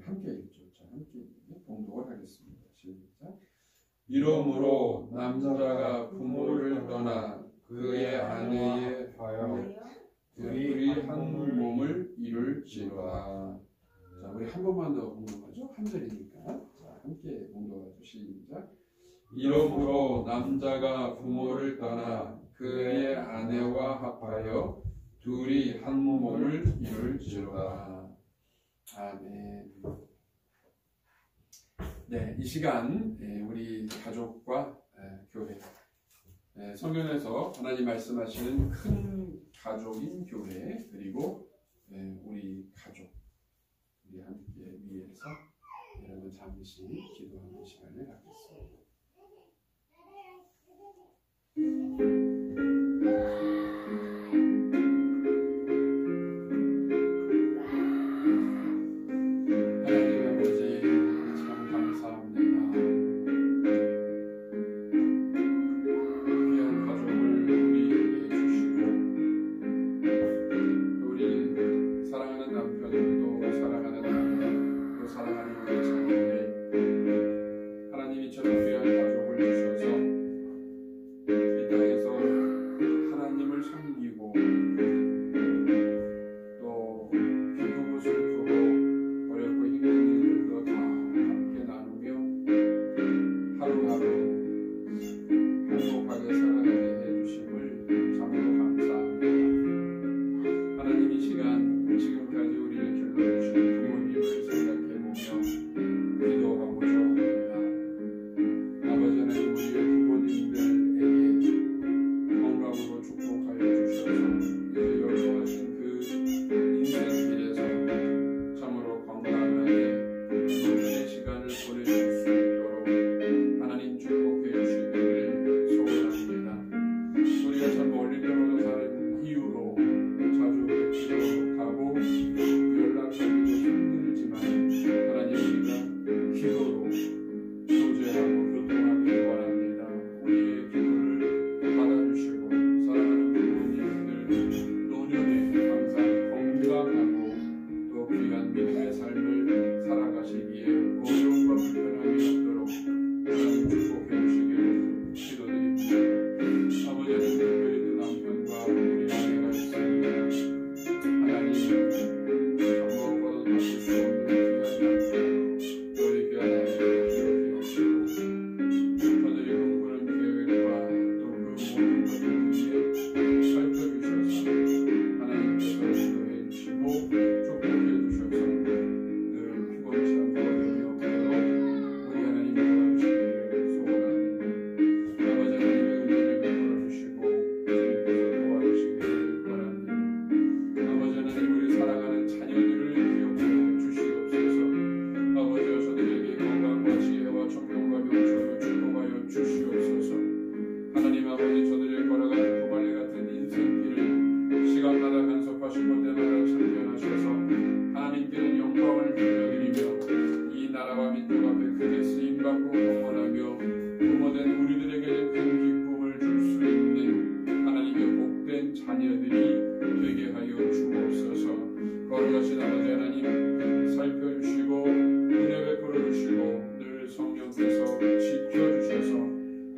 함께 읽죠. 자, 함께 봉독을 하겠습니다. 시작. 이러므로 남자가 부모를 떠나 그의 아내에 하여 둘이 한 몸을 이룰지로다. 자, 우리 한 번만 더 봉독하죠. 한 절이니까. 자, 함께 봉독하죠. 시작. 이러므로 남자가 부모를 떠나 그의 아내와 합하여 둘이 한 몸을 이룰지로다. 아멘. 네, 이 시간 우리 가족과 교회, 성경에서 하나님 말씀하시는 큰 가족인 교회, 그리고 우리 가족, 우리 함께 위해서 여러분 잠시 기도하는 시간을 갖겠습니다.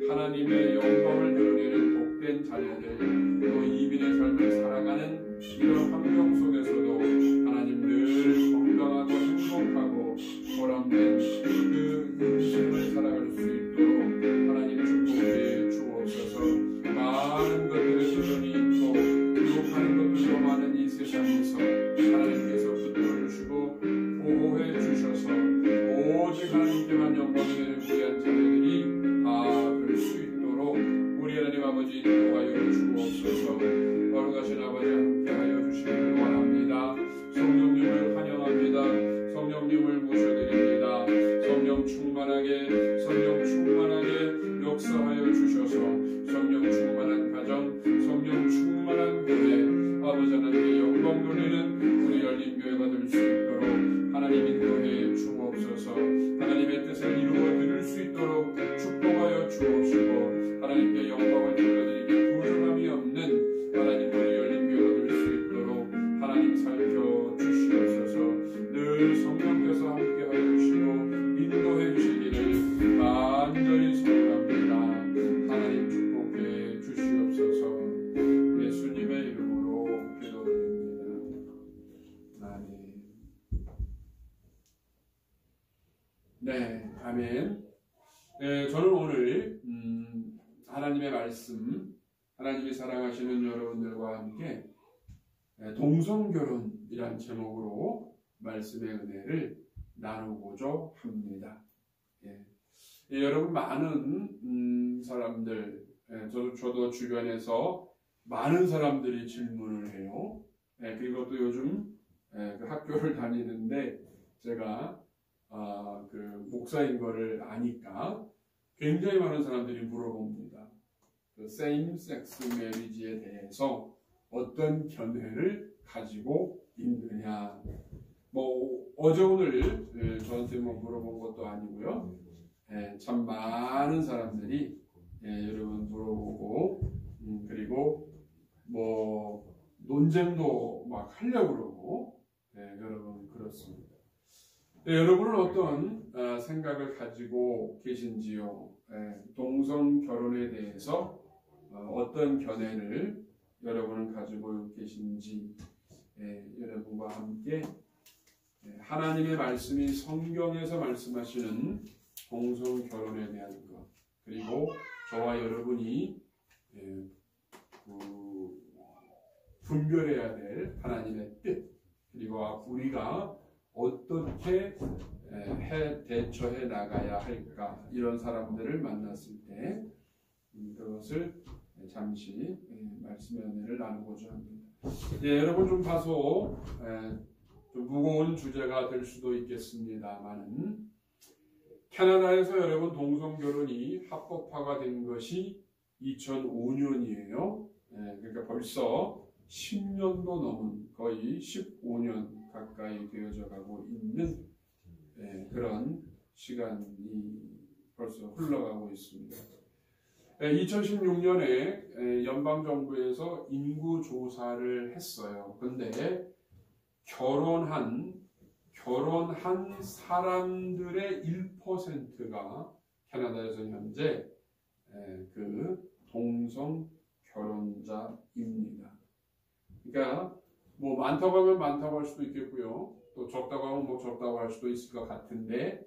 하나님의 영광을 드러내는 복된 자녀들, 또 이민의 삶을 살아가는 이런 환경 속에서도 하나님 늘 건강하고 행복하고 보람된 그 인생을 살아갈 수 있도록 하나님 축복해 주옵소서. 많은 것들을 여전히 있고 유혹하는 것들도 많은 이 세상에서 하나님께서 붙들어주시고 보호해 주셔서 오직 하나님께만 영광이 되는 귀한 자녀들이 다 될 수 있도록 우리 하나님 아버지 인도하여 주옵소서. 거룩하신 아버지 함께하여 주시길 원합니다. 성령님을 환영합니다. 성령님을 모셔드립니다. 성령 충만하게 역사하여 주셔서 성령 충만한 가정, 성령 충만한 교회, 아버지 하나님의 영광 돌리는 우리 열린 교회가 될 수 있도록 하나님 인도해 주옵소서. 하나님의 뜻을 이루어 드릴 수 있도록 축복하여 주옵시고 하나님께 영광을 돌려드리기 부족함이 없는 하나님 우리 열린 교회가 될 수 있도록 하나님 살펴 주시옵소서. 늘 성령께서 함께 아멘. 네, 아멘. 네, 저는 오늘 하나님의 말씀, 하나님이 사랑하시는 여러분들과 함께 동성결혼이란 제목으로 말씀의 은혜를 나누고자 합니다. 예. 예, 여러분 많은 사람들, 저도 주변에서 많은 사람들이 질문을 해요. 예, 그리고 또 요즘 그 학교를 다니는데 제가 그 목사인 거를 아니까 굉장히 많은 사람들이 물어봅니다. 그 same sex marriage에 대해서 어떤 견해를 가지고 있느냐. 뭐 어제 오늘 저한테 뭐 물어본 것도 아니고요. 참 많은 사람들이 여러분 물어보고 그리고 뭐 논쟁도 막 하려고 그러고 여러분 그렇습니다. 여러분은 어떤 생각을 가지고 계신지요? 동성 결혼에 대해서 어떤 견해를 여러분은 가지고 계신지 여러분과 함께 하나님의 말씀이 성경에서 말씀하시는 동성 결혼에 대한 것, 그리고 저와 여러분이 분별해야 될 하나님의 뜻, 그리고 우리가 어떻게 대처해 나가야 할까, 이런 사람들을 만났을 때 그것을 잠시 말씀의 은혜를 나누고자 합니다. 여러분 좀 다소 좀 무거운 주제가 될 수도 있겠습니다만, 캐나다에서 여러분 동성결혼이 합법화가 된 것이 2005년이에요. 그러니까 벌써 10년도 넘은, 거의 15년 가까이 되어져 가고 있는 그런 시간이 벌써 흘러가고 있습니다. 2016년에 연방정부에서 인구조사를 했어요. 근데 결혼한 사람들의 1%가 캐나다에서 현재 그 동성 결혼자입니다. 그러니까 뭐 많다고 하면 많다고 할 수도 있겠고요. 또 적다고 하면 뭐 적다고 할 수도 있을 것 같은데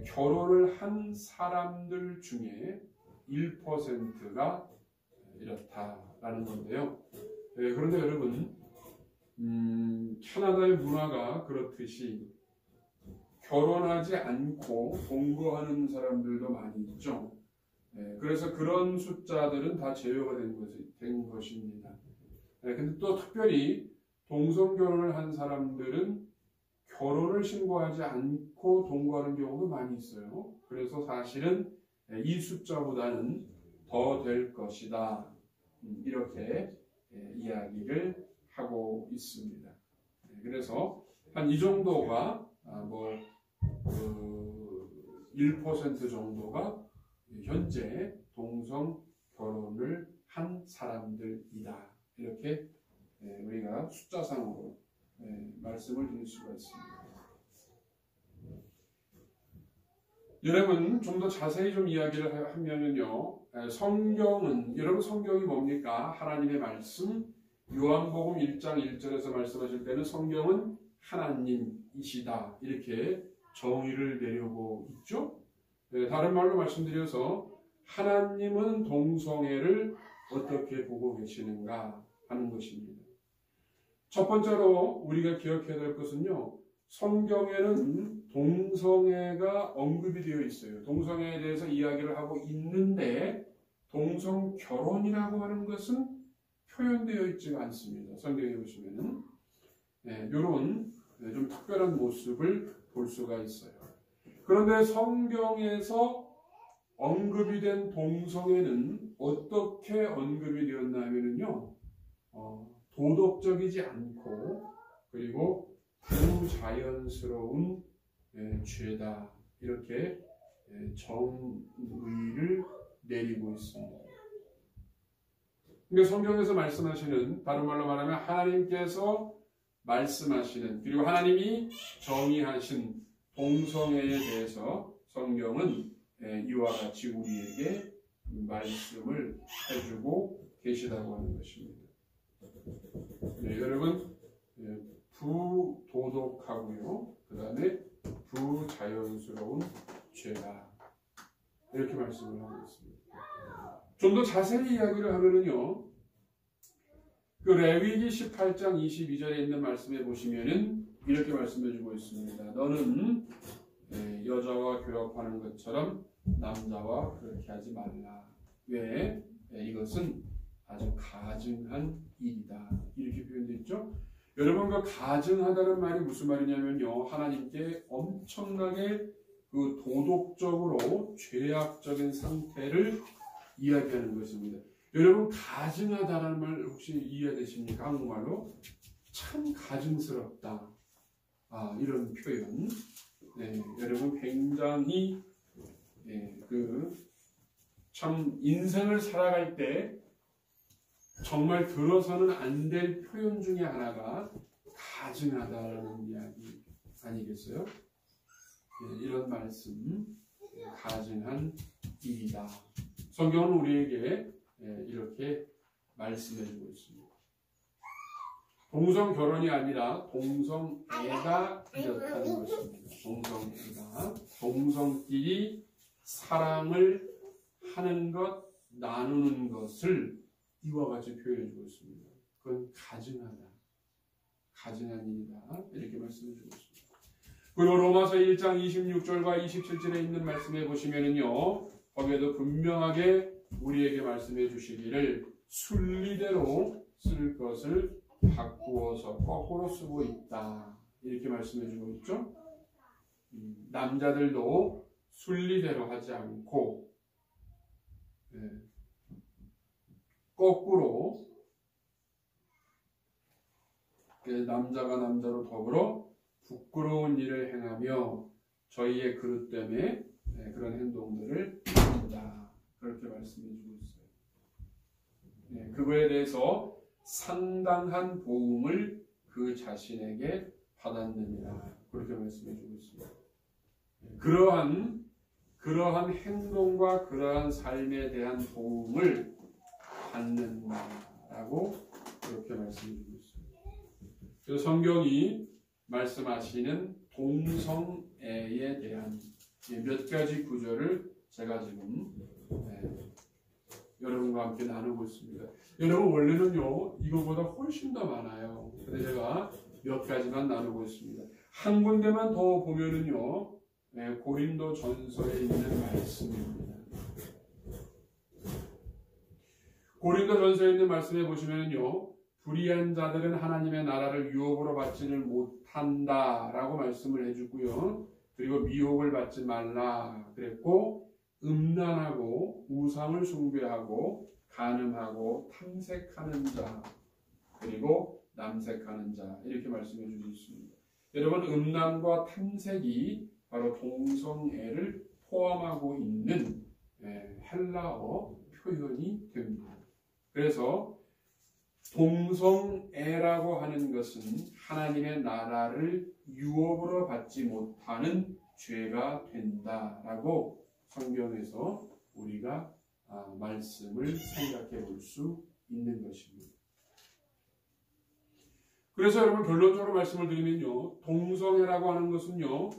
결혼을 한 사람들 중에 1%가 이렇다라는 건데요. 그런데 여러분 캐나다의 문화가 그렇듯이 결혼하지 않고 동거하는 사람들도 많이 있죠. 그래서 그런 숫자들은 다 제외가 된 것입니다. 근데 또 특별히 동성결혼을 한 사람들은 결혼을 신고하지 않고 동거하는 경우도 많이 있어요. 그래서 사실은 이 숫자보다는 더 될 것이다. 이렇게 이야기를 하고 있습니다. 그래서 한 이 정도가 1% 정도가 현재 동성 결혼을 한 사람들이다. 이렇게 우리가 숫자상으로 말씀을 드릴 수가 있습니다. 여러분 좀 더 자세히 좀 이야기를 하면요, 성경은, 여러분 성경이 뭡니까? 하나님의 말씀. 요한복음 1장 1절에서 말씀하실 때는 성경은 하나님이시다, 이렇게 정의를 내려고 있죠. 다른 말로 말씀드려서 하나님은 동성애를 어떻게 보고 계시는가 하는 것입니다. 첫 번째로 우리가 기억해야 될 것은요, 성경에는 동성애가 언급이 되어 있어요. 동성애에 대해서 이야기를 하고 있는데 동성결혼이라고 하는 것은 표현되어 있지가 않습니다. 성경에 보시면은 이런 좀 특별한 모습을 볼 수가 있어요. 그런데 성경에서 언급이 된 동성애는 어떻게 언급이 되었나 하면은요, 도덕적이지 않고 그리고 부자연스러운 죄다, 이렇게 정의를 내리고 있습니다. 그러니까 성경에서 말씀하시는, 다른 말로 말하면 하나님께서 말씀하시는, 그리고 하나님이 정의하신 동성애에 대해서 성경은 이와 같이 우리에게 말씀을 해주고 계시다고 하는 것입니다. 여러분, 부도덕하고요. 그 다음에 부자연스러운 죄다. 이렇게 말씀을 하고 있습니다. 좀 더 자세히 이야기를 하면은요. 그 레위기 18장 22절에 있는 말씀에 보시면은 이렇게 말씀해주고 있습니다. 너는 여자와 교역하는 것처럼 남자와 그렇게 하지 말라. 왜? 이것은 아주 가증한 일이다. 이렇게 표현되어 있죠. 여러분, 그 가증하다는 말이 무슨 말이냐면요. 하나님께 엄청나게 그 도덕적으로 죄악적인 상태를 이야기하는 것입니다. 여러분, 가증하다는 말 혹시 이해되십니까? 한국말로? 참 가증스럽다. 이런 표현. 여러분, 굉장히 참 인생을 살아갈 때 정말 들어서는 안 될 표현 중에 하나가 가증하다라는 이야기 아니겠어요? 이런 말씀, 가증한 일이다. 성경은 우리에게 이렇게 말씀해주고 있습니다. 동성 결혼이 아니라 동성애가 이렇다는 것입니다. 동성애가 동성끼리 사랑을 하는 것, 나누는 것을 이와 같이 표현해주고 있습니다. 그건 가증하다, 가증한 일이다. 이렇게 말씀해주고 있습니다. 그리고 로마서 1장 26절과 27절에 있는 말씀에 보시면은요, 거기에도 분명하게 우리에게 말씀해 주시기를 순리대로 쓸 것을 바꾸어서 거꾸로 쓰고 있다. 이렇게 말씀해 주고 있죠. 남자들도 순리대로 하지 않고 거꾸로 남자가 남자로 더불어 부끄러운 일을 행하며 저희의 그릇 때문에 그런 행동들을 한다. 그렇게 말씀해 주고 있어요. 그거에 대해서 상당한 보응을 그 자신에게 받았느니라. 그렇게 말씀해 주고 있습니다. 그러한 행동과 그러한 삶에 대한 보응을 받는다라고 그렇게 말씀해 주고 있습니다. 그래서 성경이 말씀하시는 동성애에 대한 몇 가지 구절을 제가 지금 여러분과 함께 나누고 있습니다. 여러분, 원래는요 이거보다 훨씬 더 많아요. 근데 제가 몇 가지만 나누고 있습니다. 한 군데만 더 보면은요, 고린도 전서에 있는 말씀입니다. 고린도 전서에 있는 말씀에 보시면은요, 불의한 자들은 하나님의 나라를 유업으로 받지를 못한다라고 말씀을 해주고요. 그리고 미혹을 받지 말라 그랬고, 음란하고 우상을 숭배하고 간음하고 탐색하는 자, 그리고 남색하는 자, 이렇게 말씀해 주고 있습니다. 여러분, 음란과 탐색이 바로 동성애를 포함하고 있는 헬라어 표현이 됩니다. 그래서 동성애라고 하는 것은 하나님의 나라를 유업으로 받지 못하는 죄가 된다라고 성경에서 우리가 말씀을 생각해 볼 수 있는 것입니다. 그래서 여러분, 결론적으로 말씀을 드리면요, 동성애라고 하는 것은요,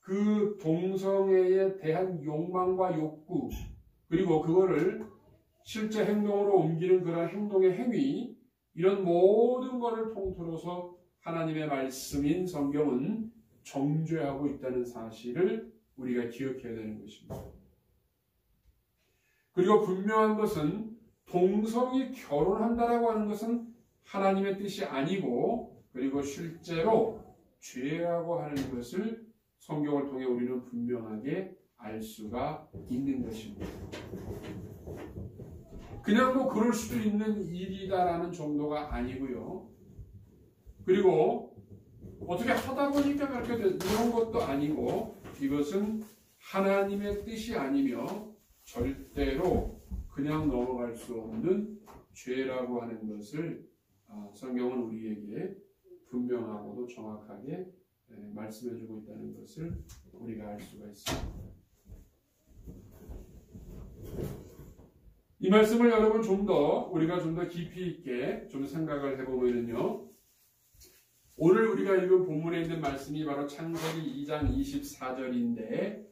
그 동성애에 대한 욕망과 욕구, 그리고 그거를 실제 행동으로 옮기는 그런 행동의 행위, 이런 모든 것을 통틀어서 하나님의 말씀인 성경은 정죄하고 있다는 사실을 우리가 기억해야 되는 것입니다. 그리고 분명한 것은 동성이 결혼한다라고 하는 것은 하나님의 뜻이 아니고, 그리고 실제로 죄라고 하는 것을 성경을 통해 우리는 분명하게 알 수가 있는 것입니다. 그냥 뭐 그럴 수도 있는 일이다라는 정도가 아니고요. 그리고 어떻게 하다 보니까 그렇게 된 이런 것도 아니고, 이것은 하나님의 뜻이 아니며 절대로 그냥 넘어갈 수 없는 죄라고 하는 것을 성경은 우리에게 분명하고도 정확하게 말씀해주고 있다는 것을 우리가 알 수가 있습니다. 이 말씀을 여러분 우리가 좀 더 깊이 있게 좀 생각을 해보면요, 오늘 우리가 읽은 본문에 있는 말씀이 바로 창세기 2장 24절인데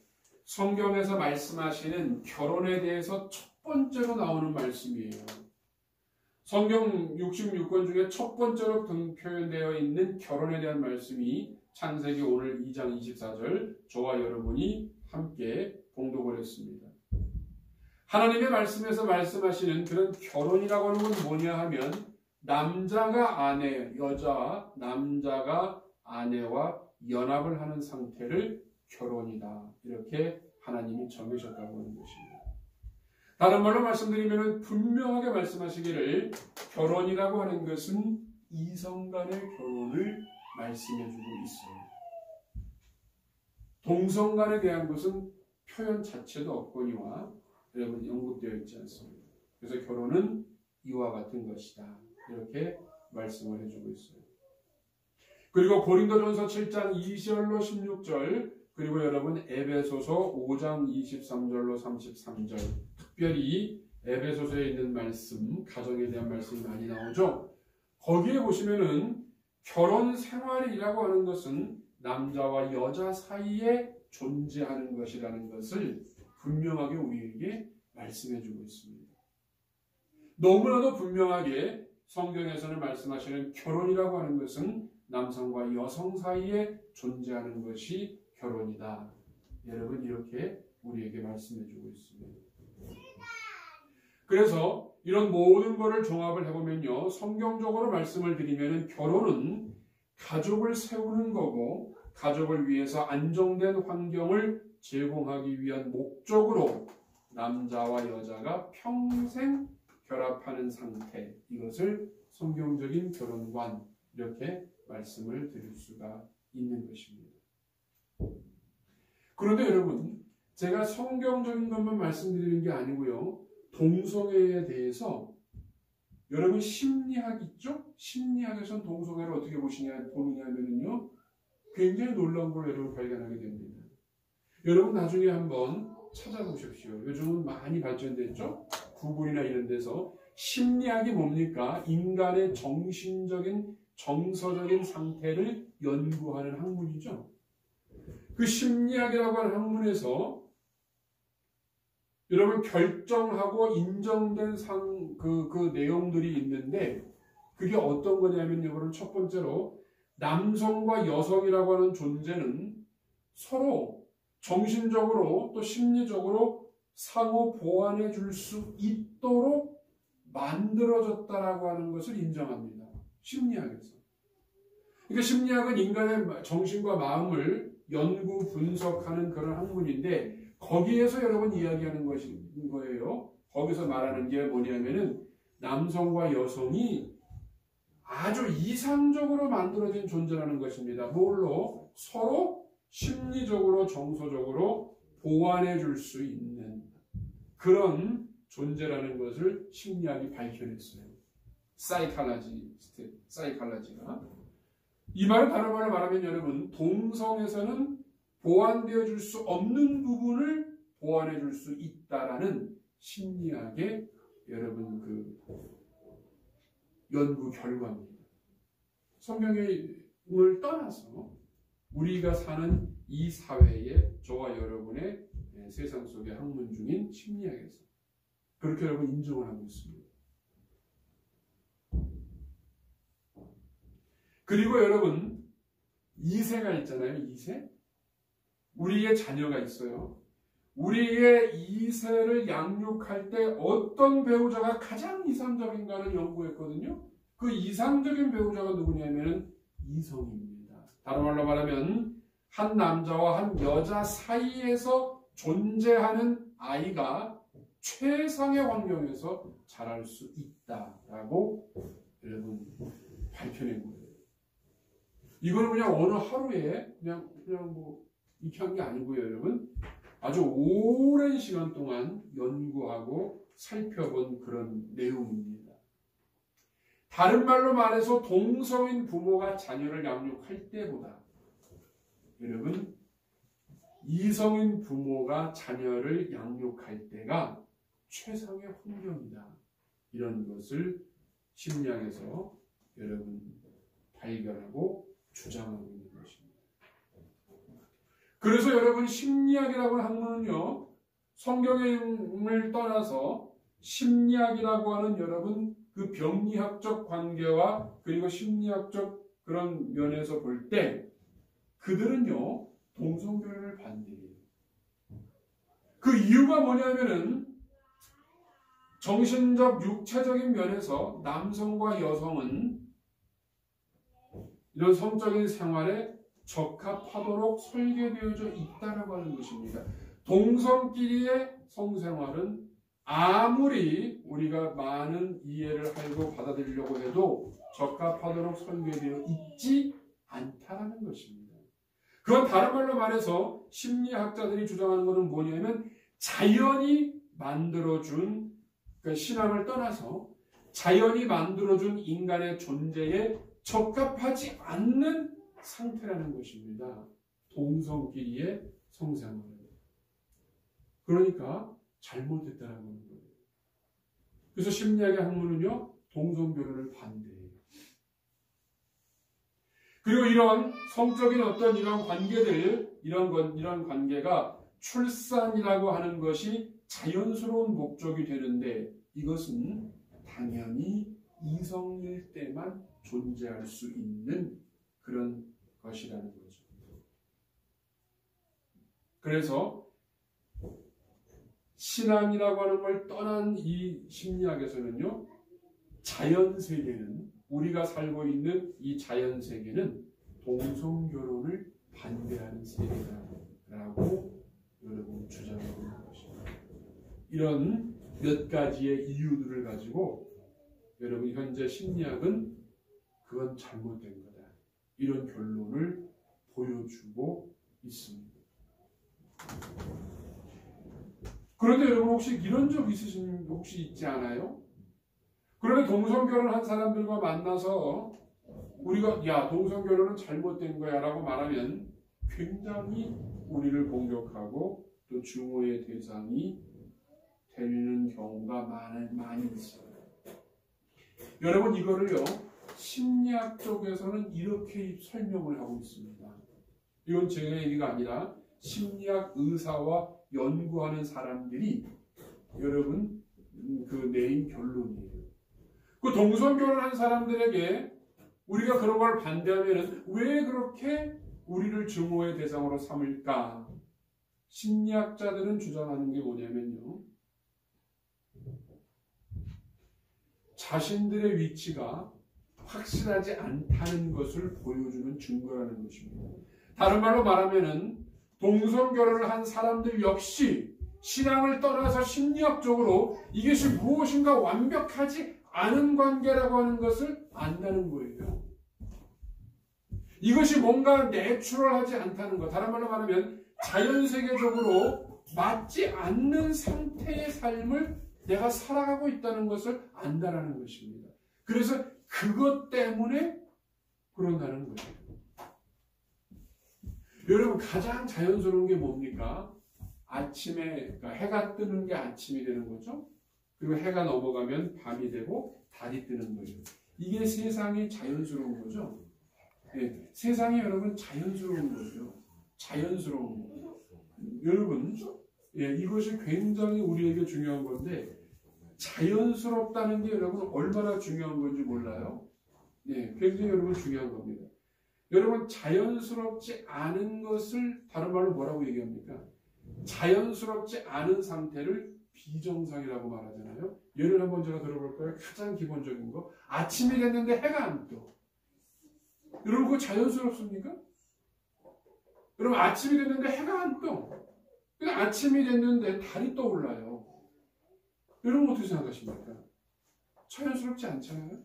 성경에서 말씀하시는 결혼에 대해서 첫 번째로 나오는 말씀이에요. 성경 66권 중에 첫 번째로 표현되어 있는 결혼에 대한 말씀이 창세기 오늘 2장 24절 저와 여러분이 함께 봉독을 했습니다. 하나님의 말씀에서 말씀하시는 그런 결혼이라고 하는 건 뭐냐 하면 남자가 남자가 아내와 연합을 하는 상태를 결혼이다. 이렇게 하나님이 정하셨다고 하는 것입니다. 다른 말로 말씀드리면 분명하게 말씀하시기를 결혼이라고 하는 것은 이성 간의 결혼을 말씀해주고 있어요. 동성 간에 대한 것은 표현 자체도 없거니와 여러분 언급되어 있지 않습니다. 그래서 결혼은 이와 같은 것이다. 이렇게 말씀을 해주고 있어요. 그리고 고린도전서 7장 2절로 16절 그리고 여러분 에베소서 5장 23절로 33절 특별히 에베소서에 있는 말씀 가정에 대한 말씀이 많이 나오죠. 거기에 보시면은 결혼 생활이라고 하는 것은 남자와 여자 사이에 존재하는 것이라는 것을 분명하게 우리에게 말씀해주고 있습니다. 너무나도 분명하게 성경에서는 말씀하시는 결혼이라고 하는 것은 남성과 여성 사이에 존재하는 것이 결혼이다. 여러분 이렇게 우리에게 말씀해주고 있습니다. 그래서 이런 모든 것을 종합을 해보면요. 성경적으로 말씀을 드리면 결혼은 가족을 세우는 거고 가족을 위해서 안정된 환경을 제공하기 위한 목적으로 남자와 여자가 평생 결합하는 상태 이것을 성경적인 결혼관 이렇게 말씀을 드릴 수가 있는 것입니다. 그런데 여러분 제가 성경적인 것만 말씀드리는 게 아니고요. 동성애에 대해서 여러분 심리학 있죠? 심리학에서는 동성애를 어떻게 보느냐면요. 굉장히 놀라운 걸 여러분 발견하게 됩니다. 여러분 나중에 한번 찾아보십시오. 요즘은 많이 발전됐죠? 구글이나 이런 데서 심리학이 뭡니까? 인간의 정신적인 정서적인 상태를 연구하는 학문이죠. 그 심리학이라고 하는 학문에서 여러분 결정하고 인정된 그 내용들이 있는데 그게 어떤 거냐면 여러분 첫 번째로 남성과 여성이라고 하는 존재는 서로 정신적으로 또 심리적으로 상호 보완해 줄 수 있도록 만들어졌다라고 하는 것을 인정합니다. 심리학에서. 그러니까 심리학은 인간의 정신과 마음을 연구 분석하는 그런 학문인데 거기에서 여러분 이야기하는 것인 거예요. 거기서 말하는 게 뭐냐면은 남성과 여성이 아주 이상적으로 만들어진 존재라는 것입니다. 뭘로? 서로 심리적으로 정서적으로 보완해 줄 수 있는 그런 존재라는 것을 심리학이 밝혀냈어요. 사이칼라지가. 이 말을 다른 말로 말하면 여러분 동성에서는 보완되어 줄 수 없는 부분을 보완해 줄 수 있다라는 심리학의 여러분 그 연구 결과입니다. 성경을 떠나서 우리가 사는 이 사회에 저와 여러분의 세상 속의 학문 중인 심리학에서 그렇게 여러분 인정을 하고 있습니다. 그리고 여러분 이세가 있잖아요. 이세. 우리의 자녀가 있어요. 우리의 이세를 양육할 때 어떤 배우자가 가장 이상적인가를 연구했거든요. 그 이상적인 배우자가 누구냐면 이성입니다. 다른 말로 말하면 한 남자와 한 여자 사이에서 존재하는 아이가 최상의 환경에서 자랄 수 있다라고 여러분 밝혀낸 거예요. 이거는 그냥 어느 하루에 그냥 뭐 이렇게 한 게 아니고요, 여러분. 아주 오랜 시간 동안 연구하고 살펴본 그런 내용입니다. 다른 말로 말해서 동성인 부모가 자녀를 양육할 때보다 여러분 이성인 부모가 자녀를 양육할 때가 최상의 환경이다. 이런 것을 심리학에서 여러분 발견하고 주장하고 있는 것입니다. 그래서 여러분 심리학이라고 하는 학문은요, 성경을 떠나서 심리학이라고 하는 여러분 그 병리학적 관계와 그리고 심리학적 그런 면에서 볼 때 그들은요 동성결혼을 반대해요. 그 이유가 뭐냐면은 정신적 육체적인 면에서 남성과 여성은 이런 성적인 생활에 적합하도록 설계되어져 있다라고 하는 것입니다. 동성끼리의 성생활은 아무리 우리가 많은 이해를 하고 받아들이려고 해도 적합하도록 설계되어 있지 않다는 것입니다. 그건 다른 말로 말해서 심리학자들이 주장하는 것은 뭐냐면 자연이 만들어준, 그러니까 신앙을 떠나서 자연이 만들어준 인간의 존재에 적합하지 않는 상태라는 것입니다. 동성끼리의 성생활. 그러니까 잘못됐다는 거예요. 그래서 심리학의 학문은요, 동성결혼을 반대해요. 그리고 이런 성적인 어떤 이런 관계들, 이런 관계가 출산이라고 하는 것이 자연스러운 목적이 되는데 이것은 당연히 이성일 때만 존재할 수 있는 그런 것이라는 거죠. 그래서 신앙이라고 하는 걸 떠난 이 심리학에서는요, 자연세계는, 우리가 살고 있는 이 자연세계는 동성결혼을 반대하는 세계다라고 여러분 주장하고 있는 것입니다. 이런 몇 가지의 이유들을 가지고 여러분 현재 심리학은 그건 잘못된 거다, 이런 결론을 보여주고 있습니다. 그런데 여러분 혹시 이런 적 혹시 있지 않아요? 그런데 동성결혼한 사람들과 만나서 우리가 야 동성결혼은 잘못된 거야 라고 말하면 굉장히 우리를 공격하고 또 증오의 대상이 되는 경우가 많이 있어요. 여러분 이거를요 심리학 쪽에서는 이렇게 설명을 하고 있습니다. 이건 제 얘기가 아니라 심리학 의사와 연구하는 사람들이 여러분 그 내린 결론이에요. 그 동성결혼한 사람들에게 우리가 그런 걸 반대하면은 왜 그렇게 우리를 증오의 대상으로 삼을까? 심리학자들은 주장하는 게 뭐냐면요, 자신들의 위치가 확실하지 않다는 것을 보여주는 증거라는 것입니다. 다른 말로 말하면은 동성결혼을 한 사람들 역시 신앙을 떠나서 심리학적으로 이것이 무엇인가 완벽하지 않은 관계라고 하는 것을 안다는 거예요. 이것이 뭔가 내추럴하지 않다는 것, 다른 말로 말하면 자연세계적으로 맞지 않는 상태의 삶을 내가 살아가고 있다는 것을 안다라는 것입니다. 그래서 그것 때문에 그런다는 거예요. 여러분 가장 자연스러운 게 뭡니까? 아침에, 그러니까 해가 뜨는 게 아침이 되는 거죠. 그리고 해가 넘어가면 밤이 되고 달이 뜨는 거예요. 이게 세상이 자연스러운 거죠. 네, 세상이 여러분 자연스러운 거죠. 자연스러운 거. 여러분, 예, 이것이 굉장히 우리에게 중요한 건데 자연스럽다는 게 여러분 얼마나 중요한 건지 몰라요. 예, 굉장히 여러분 중요한 겁니다. 여러분 자연스럽지 않은 것을 다른 말로 뭐라고 얘기합니까? 자연스럽지 않은 상태를 비정상이라고 말하잖아요. 예를 한번 제가 들어볼까요? 가장 기본적인 거, 아침이 됐는데 해가 안 떠. 여러분 그거 자연스럽습니까? 여러분 아침이 됐는데 해가 안 떠. 그러니까 아침이 됐는데 달이 떠올라요. 여러분 어떻게 생각하십니까? 자연스럽지 않잖아요?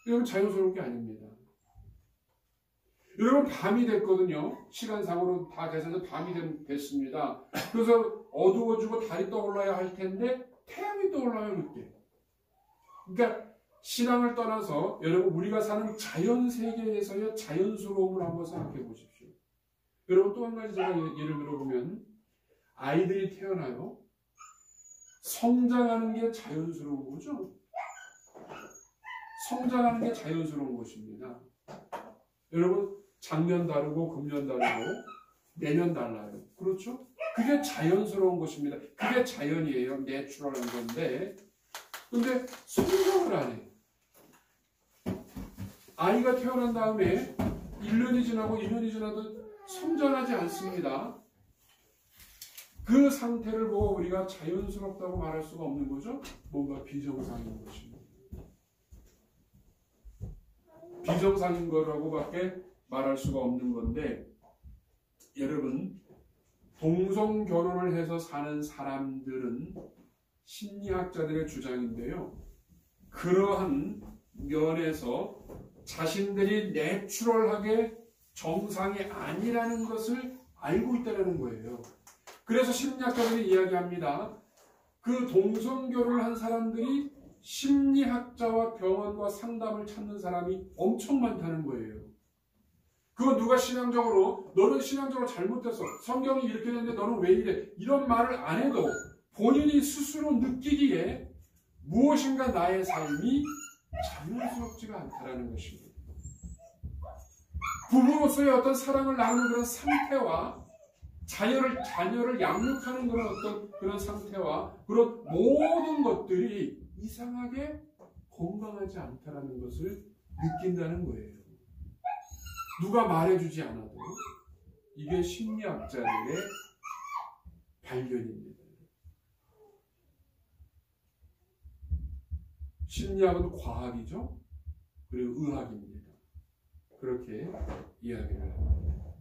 여러분 자연스러운 게 아닙니다. 여러분 밤이 됐거든요. 시간상으로 다 계산해서 밤이 됐습니다. 그래서 어두워지고 달이 떠올라야 할 텐데 태양이 떠올라요 그때. 그러니까 신앙을 떠나서 여러분 우리가 사는 자연세계에서의 자연스러움을 한번 생각해 보십시오. 여러분 또 한 가지 제가 예를 들어보면 아이들이 태어나요. 성장하는 게 자연스러운 거죠. 성장하는 게 자연스러운 것입니다. 여러분 작년 다르고 금년 다르고 내년 달라요. 그렇죠? 그게 자연스러운 것입니다. 그게 자연이에요. 내추럴한 건데 근데 성경을 안 해. 아이가 태어난 다음에 1년이 지나고 2년이 지나도 성장하지 않습니다. 그 상태를 보고 우리가 자연스럽다고 말할 수가 없는 거죠. 뭔가 비정상인 것입니다. 비정상인 거라고밖에 말할 수가 없는 건데 여러분 동성 결혼을 해서 사는 사람들은 심리학자들의 주장인데요. 그러한 면에서 자신들이 내추럴하게 정상이 아니라는 것을 알고 있다는 거예요. 그래서 심리학자들이 이야기합니다. 그 동성결혼을 한 사람들이 심리학자와 병원과 상담을 찾는 사람이 엄청 많다는 거예요. 그건 누가 신앙적으로 너는 신앙적으로 잘못됐어. 성경이 이렇게 되는데 너는 왜 이래? 이런 말을 안 해도 본인이 스스로 느끼기에 무엇인가 나의 삶이 자연스럽지가 않다라는 것입니다. 부부로서의 어떤 사랑을 나누는 그런 상태와 자녀를 양육하는 그런 상태와 그런 모든 것들이 이상하게 건강하지 않다라는 것을 느낀다는 거예요. 누가 말해주지 않아도 이게 심리학자들의 발견입니다. 심리학은 과학이죠. 그리고 의학입니다. 그렇게 이야기를 합니다.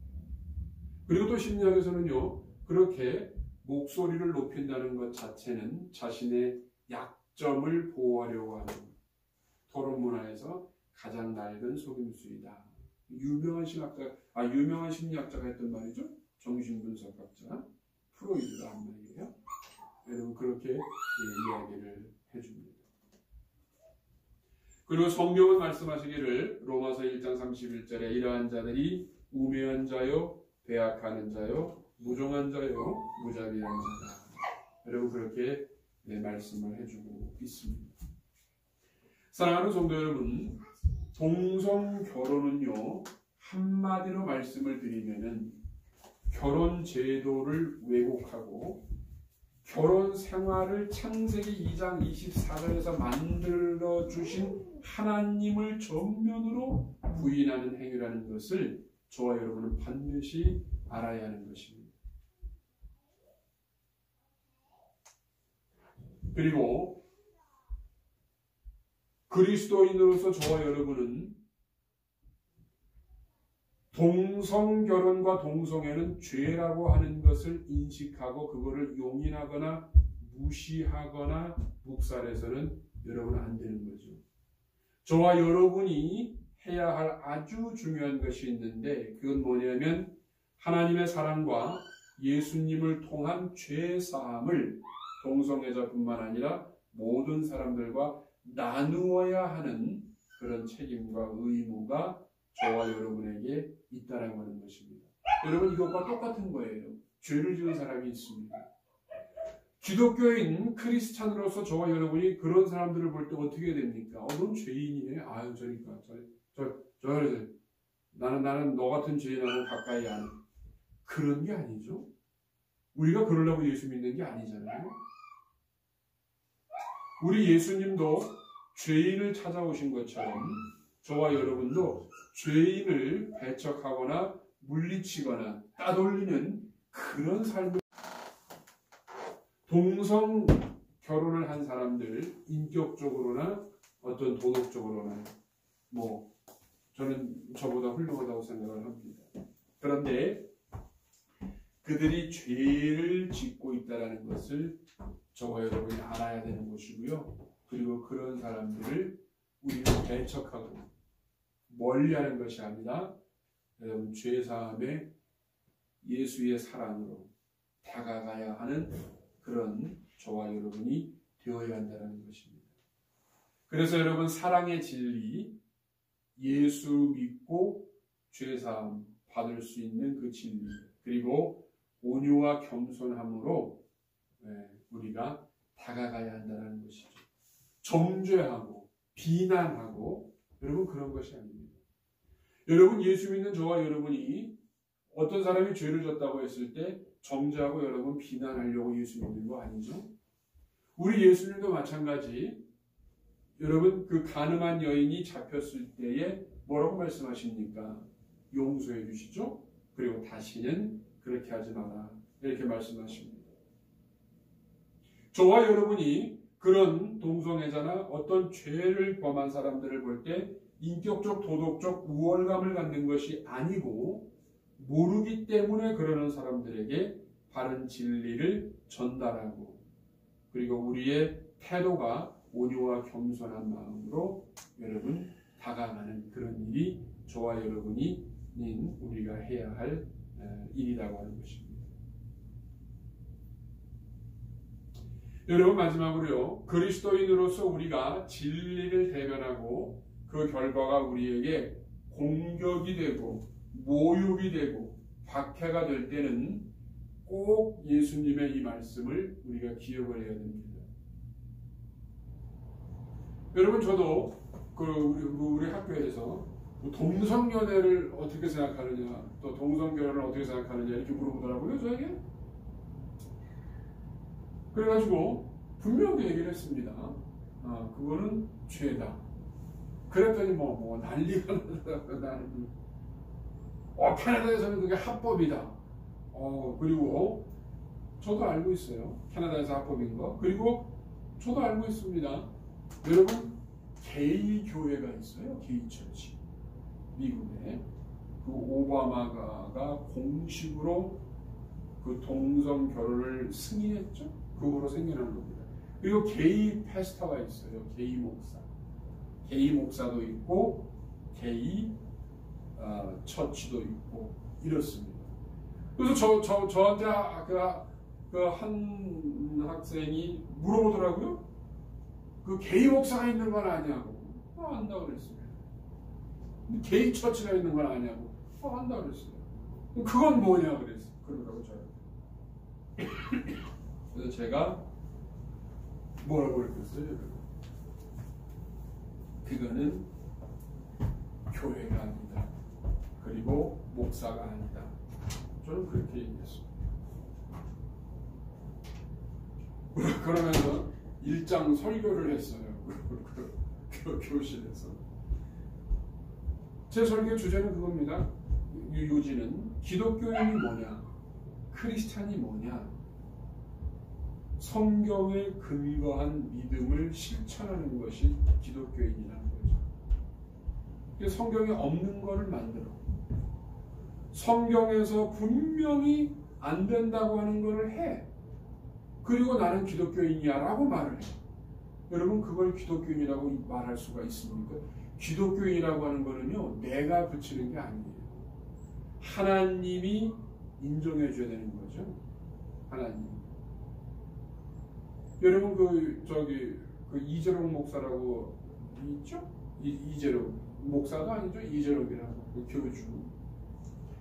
그리고 또 심리학에서는요. 그렇게 목소리를 높인다는 것 자체는 자신의 약점을 보호하려고 하는 토론 문화에서 가장 낡은 속임수이다. 유명한 심리학자가 했던 말이죠. 정신분석학자 프로이드가 한 말이에요. 여러분 그렇게 이야기를 해줍니다. 그리고 성경은 말씀하시기를 로마서 1장 31절에 이러한 자들이 우매한 자요, 배악하는 자요, 무정한 자요, 무자비한 자다. 여러분 그렇게 말씀을 해주고 있습니다. 사랑하는 성도 여러분, 동성 결혼은요 한마디로 말씀을 드리면은 결혼 제도를 왜곡하고 결혼 생활을 창세기 2장 24절에서 만들어 주신 하나님을 전면으로 부인하는 행위라는 것을 저와 여러분은 반드시 알아야 하는 것입니다. 그리고 그리스도인으로서 저와 여러분은 동성결혼과 동성애는 죄라고 하는 것을 인식하고 그거를 용인하거나 무시하거나 묵살해서는 여러분은 안 되는 거죠. 저와 여러분이 해야 할 아주 중요한 것이 있는데 그건 뭐냐면 하나님의 사랑과 예수님을 통한 죄사함을 동성애자뿐만 아니라 모든 사람들과 나누어야 하는 그런 책임과 의무가 저와 여러분에게 있다라고 하는 것입니다. 여러분 이것과 똑같은 거예요. 죄를 지은 사람이 있습니다. 기독교인 크리스찬으로서 저와 여러분이 그런 사람들을 볼 때 어떻게 됩니까? 넌 죄인이네. 아유 저리가 나는 너 같은 죄인하고 가까이 안 해. 그런 게 아니죠. 우리가 그러려고 예수 믿는 게 아니잖아요. 우리 예수님도 죄인을 찾아오신 것처럼 저와 여러분도 죄인을 배척하거나 물리치거나 따돌리는 그런 삶을 동성 결혼을 한 사람들 인격적으로나 어떤 도덕적으로나 저는 저보다 훌륭하다고 생각을 합니다. 그런데 그들이 죄를 짓고 있다는 것을 저와 여러분이 알아야 되는 것이고요. 그리고 그런 사람들을 우리는 배척하고 멀리하는 것이 아니라 여러분 죄사함에 예수의 사랑으로 다가가야 하는 그런 저와 여러분이 되어야 한다는 것입니다. 그래서 여러분 사랑의 진리, 예수 믿고 죄사함 받을 수 있는 그 진리, 그리고 온유와 겸손함으로 우리가 다가가야 한다는 것이죠. 정죄하고 비난하고 여러분 그런 것이 아닙니다. 여러분, 예수 믿는 저와 여러분이 어떤 사람이 죄를 졌다고 했을 때 정죄하고 여러분 비난하려고 예수 믿는 거 아니죠? 우리 예수님도 마찬가지. 여러분, 그 가늠한 여인이 잡혔을 때에 뭐라고 말씀하십니까? 용서해 주시죠? 그리고 다시는 그렇게 하지 마라. 이렇게 말씀하십니다. 저와 여러분이 그런 동성애자나 어떤 죄를 범한 사람들을 볼 때 인격적, 도덕적 우월감을 갖는 것이 아니고 모르기 때문에 그러는 사람들에게 바른 진리를 전달하고 그리고 우리의 태도가 온유와 겸손한 마음으로 여러분 다가가는 그런 일이 저와 여러분이 우리가 해야 할 일이라고 하는 것입니다. 여러분, 마지막으로요, 그리스도인으로서 우리가 진리를 대변하고 그 결과가 우리에게 공격이 되고 모욕이 되고 박해가 될 때는 꼭 예수님의 이 말씀을 우리가 기억을 해야 됩니다. 여러분, 저도 우리 학교에서 동성연애를 어떻게 생각하느냐, 또 동성결혼을 어떻게 생각하느냐 이렇게 물어보더라고요, 저에게. 그래가지고 분명히 얘기를 했습니다. 그거는 죄다. 그랬더니 난리가 나더라고요. 캐나다에서는 그게 합법이다. 그리고 저도 알고 있어요. 캐나다에서 합법인 거. 그리고 저도 알고 있습니다. 여러분, 게이 교회가 있어요. 게이 처치. 미국에. 그 오바마가 공식으로 그 동성 결혼을 승인했죠. 그 후로 생겨난 겁니다. 그리고 게이 패스터가 있어요. 게이 목사. 게이 목사도 있고 게이 처치도 있고 이렇습니다. 그래서 저한테 그 한 학생이 물어보더라고요. 그 게이 목사가 있는 건 아냐고. 안다고 그랬어요. 게이 처치가 있는 건 아냐고. 안다고 그랬어요. 그건 뭐냐 그랬어요. 그러더라고요. 그래서 제가 뭐라고 그랬어요? 그거는 교회가 아니다. 그리고 목사가 아니다. 저는 그렇게 얘기했습니다. 그러면서 일장 설교를 했어요. 그 교실에서. 제 설교 주제는 그겁니다. 요지는 기독교인이 뭐냐? 크리스찬이 뭐냐? 성경에 근거한 믿음을 실천하는 것이 기독교인이라는 거죠. 성경에 없는 것을 만들어. 성경에서 분명히 안 된다고 하는 것을 해. 그리고 나는 기독교인이야 라고 말을 해. 여러분, 그걸 기독교인이라고 말할 수가 있습니까? 기독교인이라고 하는 거는요, 내가 붙이는 게 아니에요. 하나님이 인정해 줘야 되는 거죠. 하나님. 여러분, 그 이재록 목사라고 있죠? 이재록 목사도 아니죠? 이재록이라고 그 교주.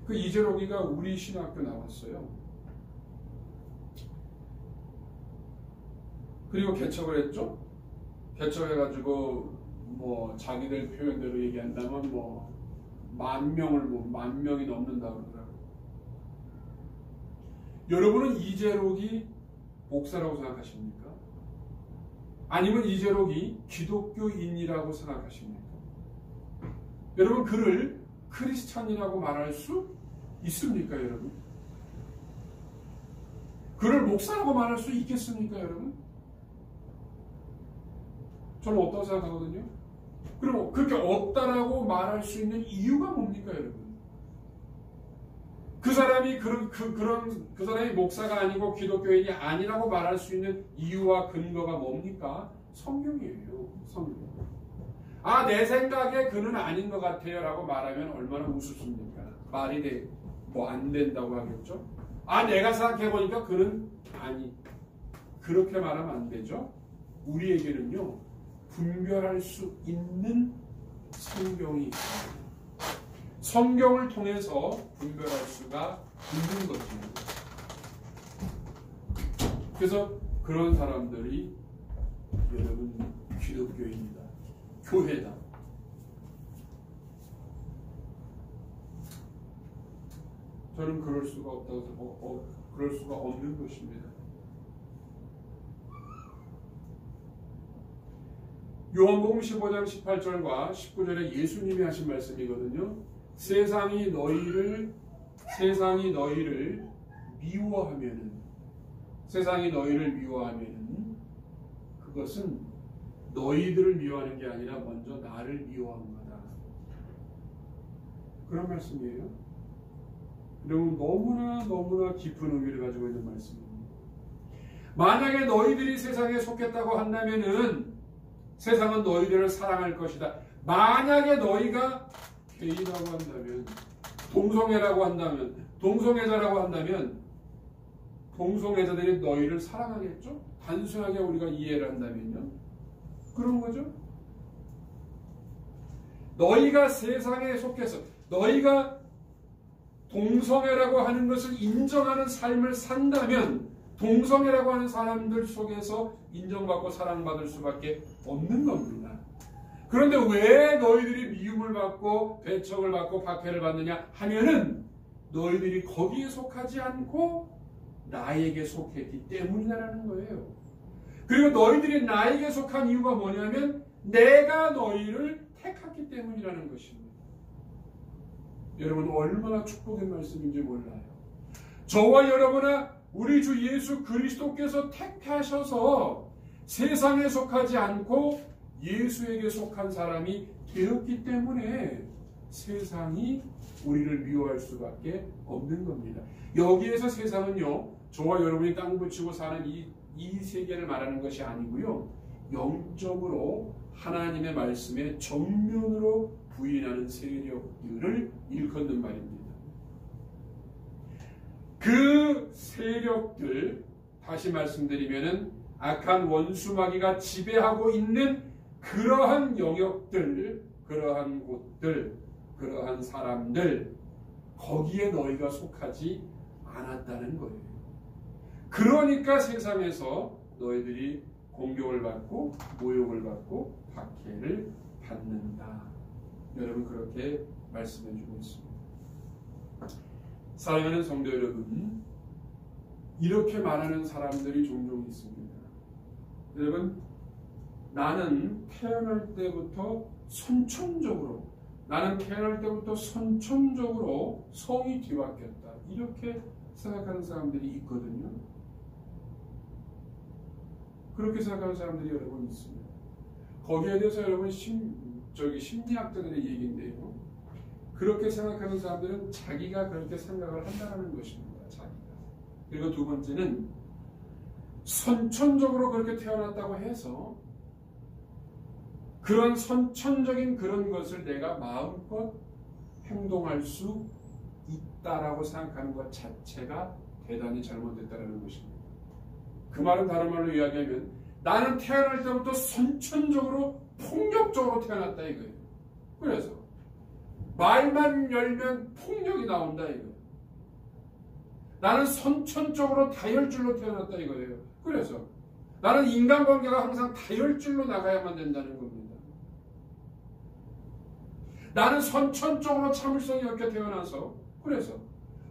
그 이재록이가 우리 신학교 나왔어요. 그리고 개척을 했죠. 개척해가지고 자기들 표현대로 얘기한다면 만 명이 넘는다고 그러더라고요. 여러분은 이재록이 목사라고 생각하십니까? 아니면 이재록이 기독교인이라고 생각하십니까? 여러분, 그를 크리스찬이라고 말할 수 있습니까, 여러분? 그를 목사라고 말할 수 있겠습니까, 여러분? 저는 없다고 생각하거든요. 그리고 그렇게 없다라고 말할 수 있는 이유가 뭡니까, 여러분? 그 사람이 그 사람이 목사가 아니고 기독교인이 아니라고 말할 수 있는 이유와 근거가 뭡니까? 성경이에요. 성경. 내 생각에 그는 아닌 것 같아요 라고 말하면 얼마나 우습습니까? 말이 안 된다고 하겠죠? 내가 생각해보니까 그는 아니. 그렇게 말하면 안 되죠? 우리에게는요, 분별할 수 있는 성경이 있습니다. 성경을 통해서 분별할 수가 있는 것입니다. 그래서 그런 사람들이 여러분 기독교인이다. 교회다. 저는 그럴 수가 그럴 수가 없는 것입니다. 요한복음 15장 18절과 19절에 예수님이 하신 말씀이거든요. 세상이 너희를 미워하면은 그것은 너희들을 미워하는 게 아니라 먼저 나를 미워한 거다. 그런 말씀이에요. 여러분 너무나 깊은 의미를 가지고 있는 말씀입니다. 만약에 너희들이 세상에 속했다고 한다면은 세상은 너희들을 사랑할 것이다. 만약에 너희가 게이라고 한다면, 동성애자라고 한다면 동성애자들이 너희를 사랑하겠죠? 단순하게 우리가 이해를 한다면요. 그런 거죠. 너희가 세상에 속해서 너희가 동성애라고 하는 것을 인정하는 삶을 산다면 동성애라고 하는 사람들 속에서 인정받고 사랑받을 수밖에 없는 겁니다. 그런데 왜 너희들이 미움을 받고 배척을 받고 박해를 받느냐 하면은 너희들이 거기에 속하지 않고 나에게 속했기 때문이라는 거예요. 그리고 너희들이 나에게 속한 이유가 뭐냐면 내가 너희를 택했기 때문이라는 것입니다. 여러분 얼마나 축복의 말씀인지 몰라요. 저와 여러분아 우리 주 예수 그리스도께서 택하셔서 세상에 속하지 않고 예수에게 속한 사람이 되었기 때문에 세상이 우리를 미워할 수밖에 없는 겁니다. 여기에서 세상은요, 저와 여러분이 땅 붙이고 사는 이 세계를 말하는 것이 아니고요, 영적으로 하나님의 말씀에 정면으로 부인하는 세력들을 일컫는 말입니다. 그 세력들, 다시 말씀드리면은 악한 원수마귀가 지배하고 있는 그러한 영역들, 그러한 곳들, 그러한 사람들, 거기에 너희가 속하지 않았다는 거예요. 그러니까 세상에서 너희들이 공격을 받고 모욕을 받고 박해를 받는다. 여러분 그렇게 말씀해 주고 있습니다. 사랑하는 성도 여러분, 이렇게 말하는 사람들이 종종 있습니다. 여러분, 나는 태어날 때부터 선천적으로 성이 뒤바뀌었다. 이렇게 생각하는 사람들이 있거든요. 그렇게 생각하는 사람들이 여러분 있습니다. 거기에 대해서 여러분 심리학자들의 얘기인데요. 그렇게 생각하는 사람들은 자기가 그렇게 생각을 한다는 것입니다. 자기가. 그리고 두 번째는 선천적으로 그렇게 태어났다고 해서 그런 선천적인 그런 것을 내가 마음껏 행동할 수 있다라고 생각하는 것 자체가 대단히 잘못됐다는 것입니다. 그 말은 다른 말로 이야기하면 나는 태어날 때부터 선천적으로 폭력적으로 태어났다 이거예요. 그래서 말만 열면 폭력이 나온다 이거예요. 나는 선천적으로 다혈질로 태어났다 이거예요. 그래서 나는 인간관계가 항상 다혈질로 나가야만 된다는 겁니다. 나는 선천적으로 참을성이 없게 태어나서 그래서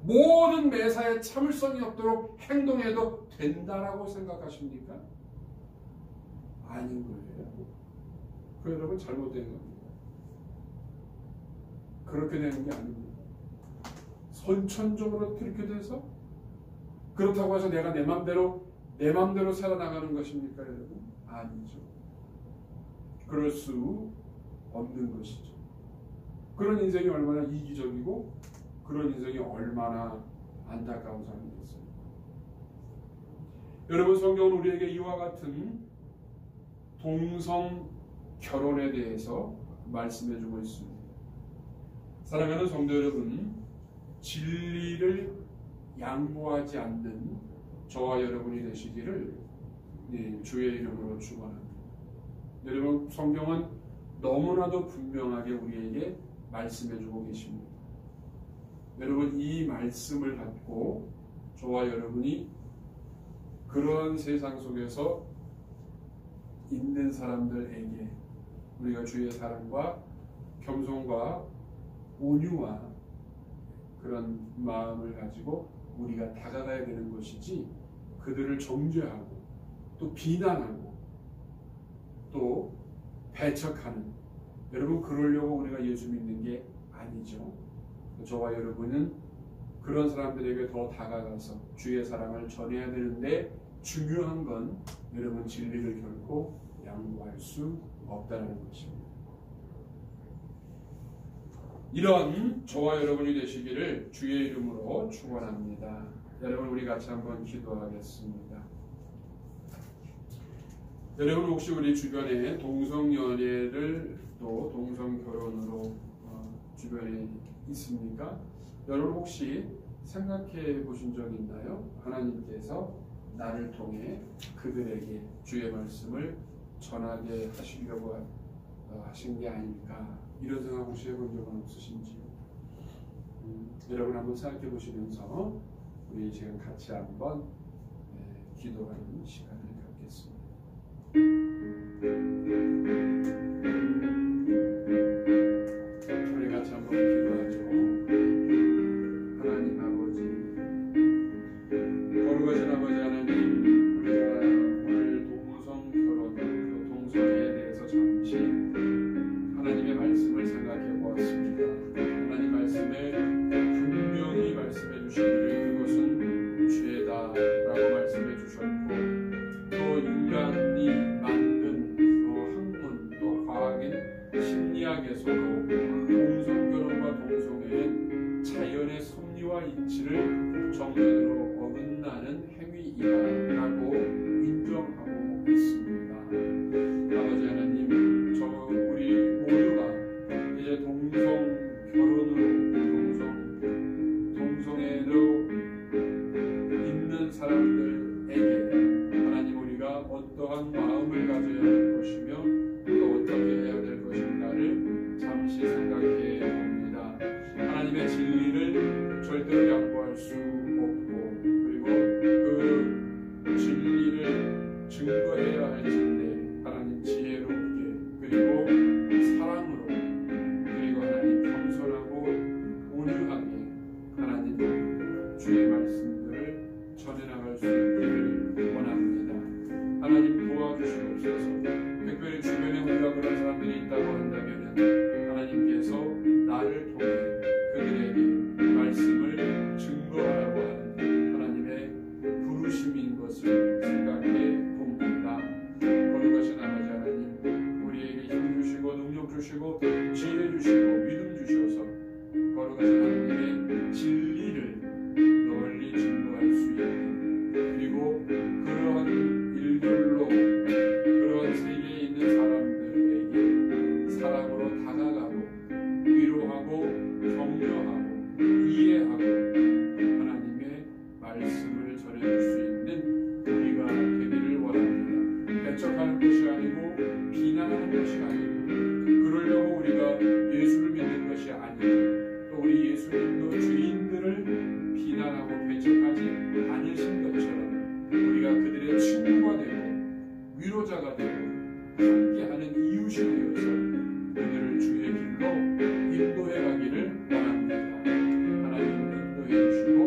모든 매사에 참을성이 없도록 행동해도 된다라고 생각하십니까? 아닌 거예요. 그 여러분 잘못된 겁니다. 그렇게 되는 게 아닙니다. 선천적으로 그렇게 돼서 그렇다고 해서 내가 내 맘대로 살아나가는 것입니까, 여러분? 아니죠. 그럴 수 없는 것이죠. 그런 인생이 얼마나 이기적이고 그런 인생이 얼마나 안타까운 삶이겠습니까? 여러분, 성경은 우리에게 이와 같은 동성 결혼에 대해서 말씀해주고 있습니다. 사랑하는 성도 여러분, 진리를 양보하지 않는 저와 여러분이 되시기를 주의 이름으로 축원합니다. 여러분, 성경은 너무나도 분명하게 우리에게 말씀해주고 계십니다. 여러분, 이 말씀을 갖고 저와 여러분이 그런 세상 속에서 있는 사람들에게 우리가 주의 사랑과 겸손과 온유와 그러한 그런 마음을 가지고 우리가 다가가야 되는 것이지, 그들을 정죄하고 또 비난하고 또 배척하는, 여러분 그러려고 우리가 예수 믿는 게 아니죠. 저와 여러분은 그런 사람들에게 더 다가가서 주의 사랑을 전해야 되는데, 중요한 건 여러분 진리를 결코 양보할 수 없다는 것입니다. 이런 저와 여러분이 되시기를 주의 이름으로 축원합니다. 여러분 우리 같이 한번 기도하겠습니다. 여러분 혹시 우리 주변에 동성연애를 또 동성결혼으로 주변에 있습니까? 여러분 혹시 생각해 보신 적 있나요? 하나님께서 나를 통해 그들에게 주의 말씀을 전하게 하시려고 하신 게 아닐까, 이런 생각 혹시 해본 적은 없으신지요? 여러분 한번 생각해 보시면서 우리 지금 같이 한번 기도하는 시간을 갖겠습니다. 우리 같이 한번 기도하죠. 하나님 아버지, 거룩하신 아버지 하나님, 우리가 오늘 동성 결혼, 동성애에 대해서 잠시 하나님의 말씀을 생각해 보았습니다. 하나님 말씀에 분명히 말씀해 주시기를 그것은 죄다라고 말씀해 주셨고, 또 인간이 만든 또 학문 또 과학인 심리학에서도 동성결혼과 동성애는 자연의 섭리와 이치를 정면으로 어긋나는 행위이다라고 인정하고 있습니다. 아버지 하나님, 우리 모두가 이제 동성결혼으로 동성애로 있는 사람들에게 하나님 우리가 어떠한 마음을 가져야 할 것이며 또 어떻게 해야 될 것인가를 잠시 생각해 봅니다. 하나님의 진리를 절대로 양보할 수 없고, 그리고 그 진리를 증거해야 할 텐데 하나님 지혜롭게, 그리고 사랑으로, 그리고 하나님 겸손하고 온유하게 하나님 주의 말씀들을 전해나갈 수 있기를 원합니다. 하나님 도와주시옵소서. 특별히 주변에 우리가 그런 사람들이 있다고 한다면 하나님께서 나를 통해 그들에게 말씀을 증거하라고 하는 하나님의 부르심인 것을 생각해 봅니다. 거룩하신 아버지 하나님, 우리에게 힘 주시고 능력 주시고 지혜 주시고 믿음 주셔서 거룩하신 하나님의 진리를 널리 증거할 수 있는, 그리고 그러한 일들로 그런 세계에 있는 사람들에게 사랑으로 다가가고 위로하고 격려하고 이해하고 하나님의 말씀을 전해줄 수 있는 우리가 되기를 원합니다. 배척하는 것이 아니고 비난하는 것이 아니고, 그러려고 우리가 예수를 믿는 것이 아니고, 또 우리 예수님도 죄인들을 비난하고 배척하지 않으신 것처럼 우리가 그들의 친구가 되고 위로자가 되고 함께하는 이웃이 되어서 그들을 주의 길로 인도해 가기를 원합니다. 하나님 인도해 주시고